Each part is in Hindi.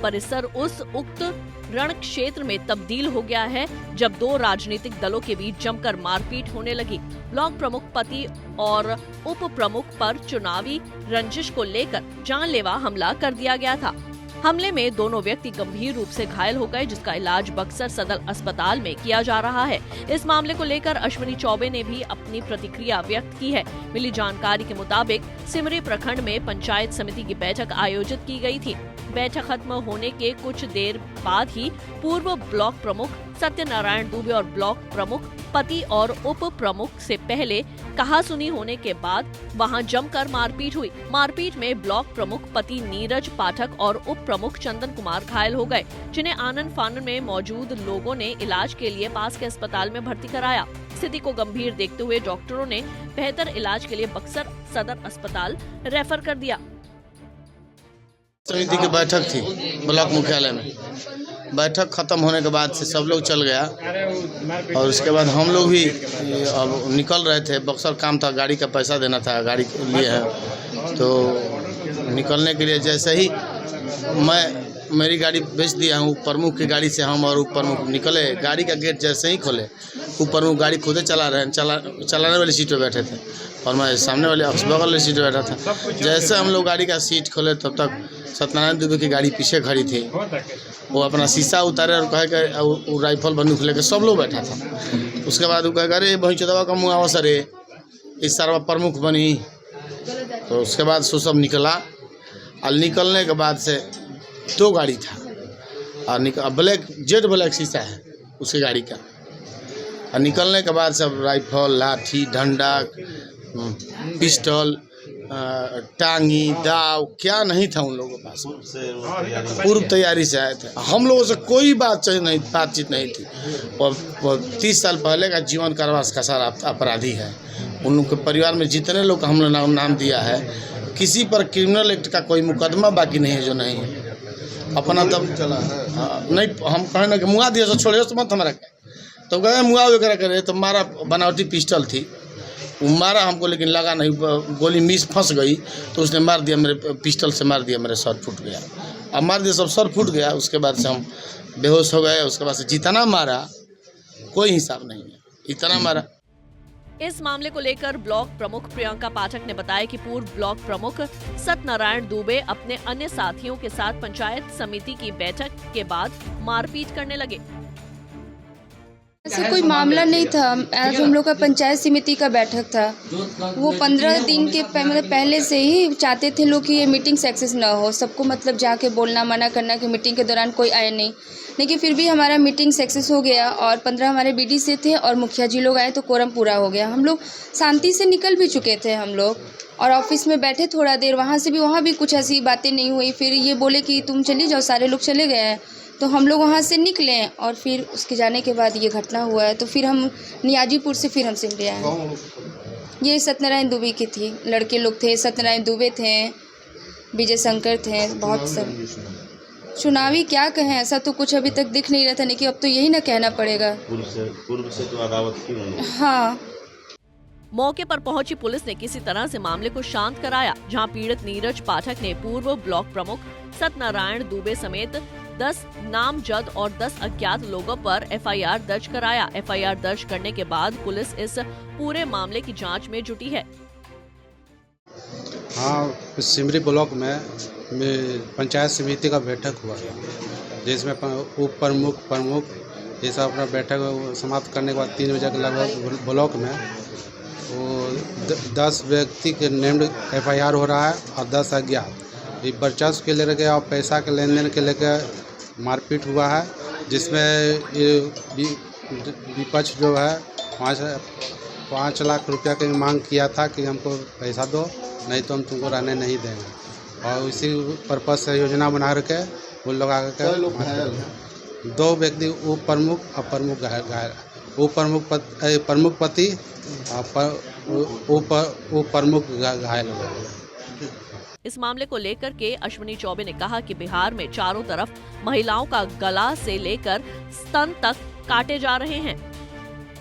परिसर उस उक्त रण क्षेत्र में तब्दील हो गया है जब दो राजनीतिक दलों के बीच जमकर मारपीट होने लगी। ब्लॉक प्रमुख पति और उप प्रमुख पर चुनावी रंजिश को लेकर जानलेवा हमला कर दिया गया था। हमले में दोनों व्यक्ति गंभीर रूप से घायल हो गए, जिसका इलाज बक्सर सदर अस्पताल में किया जा रहा है। इस मामले को लेकर अश्विनी चौबे ने भी अपनी प्रतिक्रिया व्यक्त की है। मिली जानकारी के मुताबिक सिमरी प्रखंड में पंचायत समिति की बैठक आयोजित की गई थी। बैठक खत्म होने के कुछ देर बाद ही पूर्व ब्लॉक प्रमुख सत्यनारायण दुबे और ब्लॉक प्रमुख पति और उप प्रमुख से पहले कहासुनी होने के बाद वहां जमकर मारपीट हुई। मारपीट में ब्लॉक प्रमुख पति नीरज पाठक और उप प्रमुख चंदन कुमार घायल हो गए, जिन्हें आनन फानन में मौजूद लोगों ने इलाज के लिए पास के अस्पताल में भर्ती कराया। स्थिति को गंभीर देखते हुए डॉक्टरों ने बेहतर इलाज के लिए बक्सर सदर अस्पताल रेफर कर दिया। समिति की बैठक थी ब्लॉक मुख्यालय में। बैठक खत्म होने के बाद से सब लोग चल गया और उसके बाद हम लोग भी अब निकल रहे थे। बक्सर काम था, गाड़ी का पैसा देना था, गाड़ी के लिए है। तो निकलने के लिए जैसे ही मेरी गाड़ी बेच दिया हूँ, प्रमुख की गाड़ी से हम और उप प्रमुख निकले। गाड़ी का गेट जैसे ही खोले, उप प्रमुख गाड़ी खुदे चलाने वाली सीट पे बैठे थे और मैं सामने वाले बगल वाली सीट पे बैठा था। जैसे हम लोग गाड़ी का सीट खोले तब तक सत्यनारायण दुबे की गाड़ी पीछे खड़ी थी। वो अपना शीशा उतारे और कहे कि वो राइफल बंदूक लेके सब लोग बैठा था। उसके बाद वो कहे अरे भाई चौदवा का मुँह आवा सरे इस सारा प्रमुख बनी। तो उसके बाद सो सब निकला और निकलने के बाद से दो गाड़ी था और ब्लैक जेट ब्लैक शीशा है उसकी गाड़ी का। और निकलने के बाद सब राइफल, लाठी, डंडा, पिस्टल, टांगी, दाव क्या नहीं था उन लोगों के पास। पूर्व तैयारी से आए थे। हम लोगों से कोई बातचीत नहीं थी। और 30 साल पहले का जीवन कारावास का सारा अपराधी है। उनके परिवार में जितने लोग हमने नाम दिया है, किसी पर क्रिमिनल एक्ट का कोई मुकदमा बाकी नहीं है जो नहीं है। अपना तब चला है नहीं, हम कहें ना कि मुआ दिया तो छोड़े तो मत हमारा तो गए मुआ वगैरह करे। तो मारा बनावटी पिस्टल थी, वो मारा हमको लेकिन लगा नहीं, गोली मिस फंस गई तो उसने मार दिया, मेरे पिस्टल से मार दिया, मेरे सर फूट गया। अब मार दिया, सब सर फूट गया। उसके बाद से हम बेहोश हो गए। उसके बाद से जितना मारा कोई हिसाब नहीं है, इतना मारा। इस मामले को लेकर ब्लॉक प्रमुख प्रियंका पाठक ने बताया कि पूर्व ब्लॉक प्रमुख सत्यनारायण दुबे अपने अन्य साथियों के साथ पंचायत समिति की बैठक के बाद मारपीट करने लगे। ऐसा कोई मामला नहीं था। आज हम लोग का पंचायत समिति का बैठक था। वो 15 दिन के पहले से ही चाहते थे लोग कि ये मीटिंग सक्सेस ना हो। सबको मतलब जाके बोलना मना करना कि मीटिंग के दौरान कोई आए नहीं, लेकिन फिर भी हमारा मीटिंग सक्सेस हो गया और 15 हमारे बीडी से थे और मुखिया जी लोग आए तो कोरम पूरा हो गया। हम लोग शांति से निकल भी चुके थे हम लोग और ऑफिस में बैठे थोड़ा देर। वहाँ भी कुछ ऐसी बातें नहीं हुई। फिर ये बोले कि तुम चली जाओ, सारे लोग चले गए हैं। तो हम लोग वहाँ से निकले और फिर उसके जाने के बाद ये घटना हुआ है। तो फिर हम नियाजीपुर से फिर हम सिमरी आए। ये सत्यनारायण दुबे की थी, लड़के लोग थे। सत्यनारायण दुबे थे, विजय शंकर थे, बहुत सब। चुनावी क्या कहें, ऐसा तो कुछ अभी तक दिख नहीं रहा था, लेकिन अब तो यही ना कहना पड़ेगा। पूर्व से तो अदावत थी। हाँ। मौके पर पहुंची पुलिस ने किसी तरह से मामले को शांत कराया, जहां पीड़ित नीरज पाठक ने पूर्व ब्लॉक प्रमुख सत्यनारायण दुबे समेत 10 नामजद और 10 अज्ञात लोगों पर एफआईआर दर्ज कराया। एफआईआर दर्ज करने के बाद पुलिस इस पूरे मामले की जांच में जुटी है। हाँ, सिमरी ब्लॉक में पंचायत समिति का बैठक हुआ, जिसमें उप प्रमुख ये सब अपना बैठक समाप्त करने के बाद 3 बजे के लगभग ब्लॉक में वो 10 व्यक्ति के नेम्ड एफआईआर हो रहा है और 10 अज्ञात। ये वर्चस्व के लेकर और पैसा के लेन देन के लेकर मारपीट हुआ है, जिसमें विपक्ष जो है 5 लाख रुपया की मांग किया था कि हमको पैसा दो, नहीं तो हम तुमको रहने नहीं देंगे। और इसी पर्पज से योजना बना करके वो लोग आकर 2 व्यक्ति उप प्रमुख और प्रमुख घायल, उप प्रमुख पति उप प्रमुख घायल हो गए। इस मामले को लेकर के अश्विनी चौबे ने कहा कि बिहार में चारों तरफ महिलाओं का गला से लेकर स्तन तक काटे जा रहे हैं।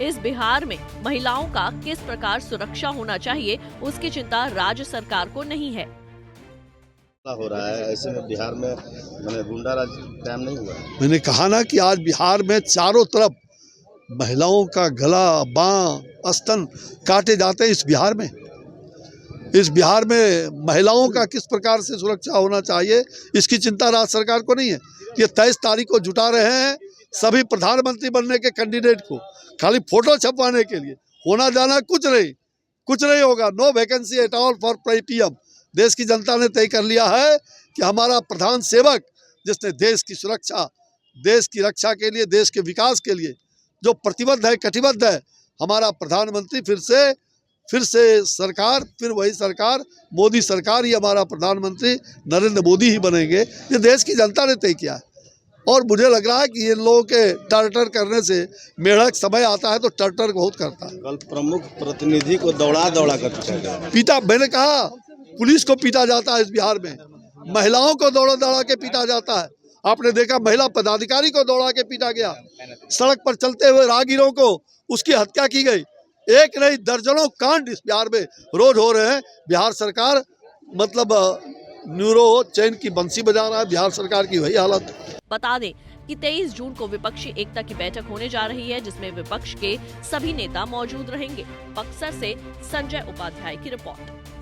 इस बिहार में महिलाओं का किस प्रकार सुरक्षा होना चाहिए, उसकी चिंता राज्य सरकार को नहीं है। हो रहा है, ऐसे में बिहार में मैंने गुंडा राज कायम नहीं हुआ है। मैंने कहा ना कि आज बिहार में चारों तरफ महिलाओं का गला बाँ स्तन काटे जाते हैं। इस बिहार में महिलाओं का किस प्रकार से सुरक्षा होना चाहिए, इसकी चिंता राज्य सरकार को नहीं है। ये 23 तारीख को जुटा रहे हैं सभी प्रधानमंत्री बनने के कैंडिडेट को, खाली फोटो छपवाने के लिए। होना जाना कुछ नहीं होगा। No vacancy at all for PM. देश की जनता ने तय कर लिया है कि हमारा प्रधान सेवक, जिसने देश की सुरक्षा, देश की रक्षा के लिए, देश के विकास के लिए जो प्रतिबद्ध है, कटिबद्ध है, हमारा प्रधानमंत्री फिर से सरकार, फिर वही सरकार, मोदी सरकार ही हमारा प्रधानमंत्री नरेंद्र मोदी ही बनेंगे। ये देश की जनता ने तय किया है। और मुझे लग रहा है कि इन लोगों के टर्टर करने से मेढक समय आता है तो टर्टर बहुत करता है। कल प्रमुख प्रतिनिधि को दौड़ा कर पीटा, मैंने कहा पुलिस को पीटा जाता है इस बिहार में, महिलाओं को दौड़ा के पीटा जाता है। आपने देखा महिला पदाधिकारी को दौड़ा के पीटा गया, सड़क पर चलते हुए राहगीरों को उसकी हत्या की गई। एक नहीं दर्जनों कांड इस बिहार में रोज हो रहे हैं। बिहार सरकार मतलब न्यूरो चैन की बंसी बजा रहा है। बिहार सरकार की वही हालत है। बता दें कि 23 जून को विपक्षी एकता की बैठक होने जा रही है, जिसमें विपक्ष के सभी नेता मौजूद रहेंगे। बक्सर से संजय उपाध्याय की रिपोर्ट।